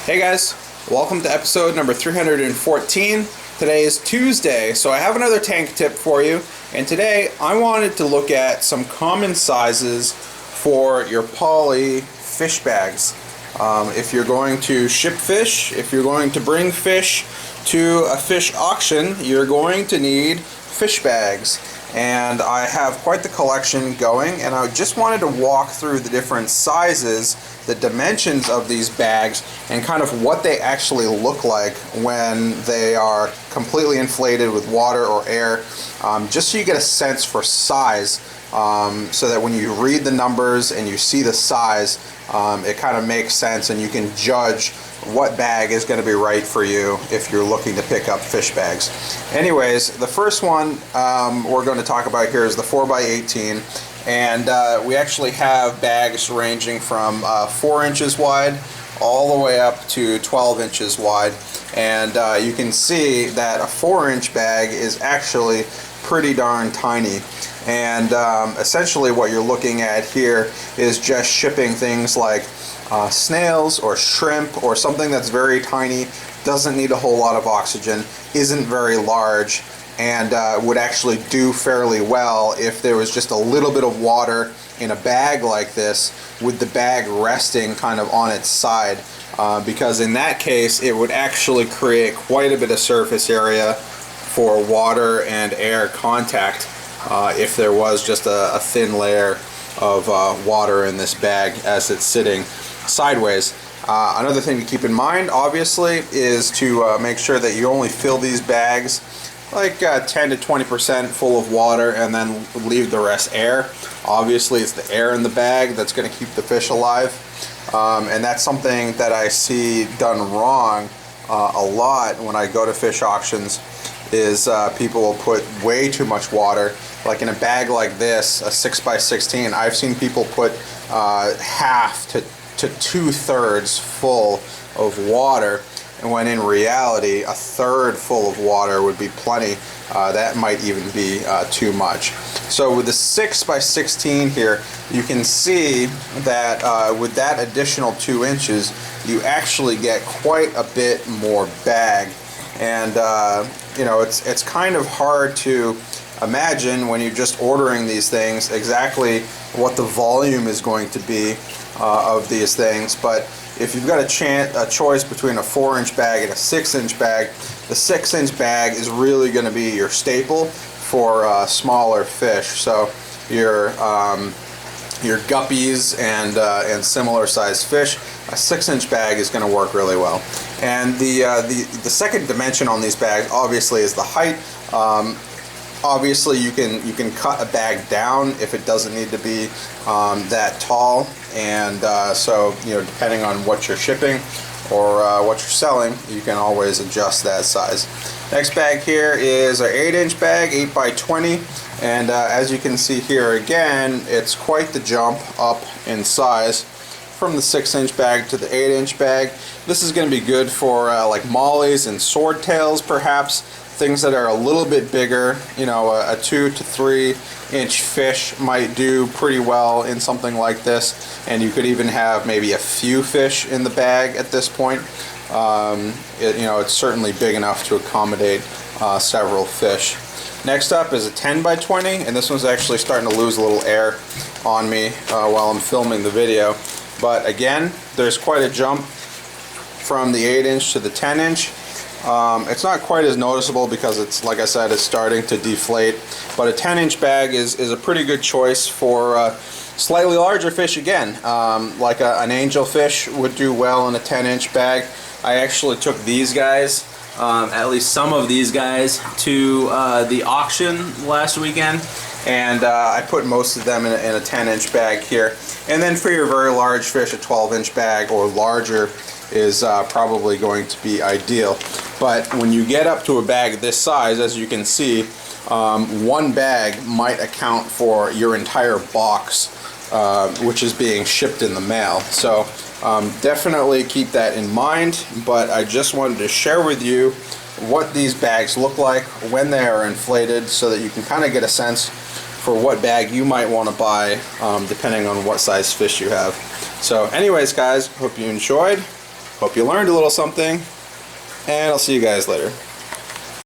Hey guys, welcome to episode number 314. Today is Tuesday, so I have another tank tip for you. And today I wanted to look at some common sizes for your poly fish bags. If you're going to ship fish, if you're going to bring fish to a fish auction, you're going to need fish bags. And I have quite the collection going, and I just wanted to walk through the different sizes, the dimensions of these bags, and kind of what they actually look like when they are completely inflated with water or air, just so you get a sense for size, so that when you read the numbers and you see the size, it kind of makes sense and you can judge what bag is going to be right for you if you're looking to pick up fish bags. Anyways, the first one we're going to talk about here is the 4x18, and we actually have bags ranging from 4 inches wide all the way up to 12 inches wide, and you can see that a 4-inch bag is actually pretty darn tiny. And essentially what you're looking at here is just shipping things like snails or shrimp or something that's very tiny, doesn't need a whole lot of oxygen, isn't very large, and would actually do fairly well if there was just a little bit of water in a bag like this, with the bag resting kind of on its side, because in that case it would actually create quite a bit of surface area for water and air contact if there was just a thin layer of water in this bag as it's sitting sideways. Another thing to keep in mind, obviously, is to make sure that you only fill these bags like 10 to 20% full of water and then leave the rest air. Obviously, it's the air in the bag that's going to keep the fish alive, and that's something that I see done wrong a lot when I go to fish auctions, is people will put way too much water. Like in a bag like this, a 6x16, I've seen people put half to 2/3 full of water, and when in reality a third full of water would be plenty. That might even be too much. So with the 6x16 here, you can see that with that additional 2 inches, you actually get quite a bit more bag. And you know, it's kind of hard to imagine when you're just ordering these things exactly what the volume is going to be of these things. But if you've got a choice between a 4-inch bag and a 6-inch bag, the 6-inch bag is really going to be your staple for smaller fish. So your guppies and similar sized fish, a 6-inch bag is going to work really well. And the second dimension on these bags obviously is the height. Obviously you can cut a bag down if it doesn't need to be that tall, and so, you know, depending on what you're shipping or what you're selling, you can always adjust that size. Next bag here is our 8-inch bag, 8x20, and as you can see here again, it's quite the jump up in size from the 6-inch bag to the 8-inch bag. This is going to be good for like mollies and swordtails, perhaps, things that are a little bit bigger. You know, a 2 to 3 inch fish might do pretty well in something like this, and you could even have maybe a few fish in the bag at this point. You know, it's certainly big enough to accommodate several fish. Next up is a 10x20, and this one's actually starting to lose a little air on me while I'm filming the video. But again, there's quite a jump from the 8-inch to the 10-inch. It's not quite as noticeable because it's, like I said, it's starting to deflate. But a 10-inch bag is a pretty good choice for slightly larger fish again. Like an angelfish would do well in a 10-inch bag. I actually took these guys, at least some of these guys, to the auction last weekend, and I put most of them in a 10-inch bag here. And then for your very large fish, a 12-inch bag or larger is probably going to be ideal. But when you get up to a bag this size, as you can see, one bag might account for your entire box, which is being shipped in the mail. So definitely keep that in mind. But I just wanted to share with you what these bags look like when they are inflated, so that you can kind of get a sense for what bag you might want to buy, depending on what size fish you have. So anyways, guys, hope you enjoyed. Hope you learned a little something, and I'll see you guys later.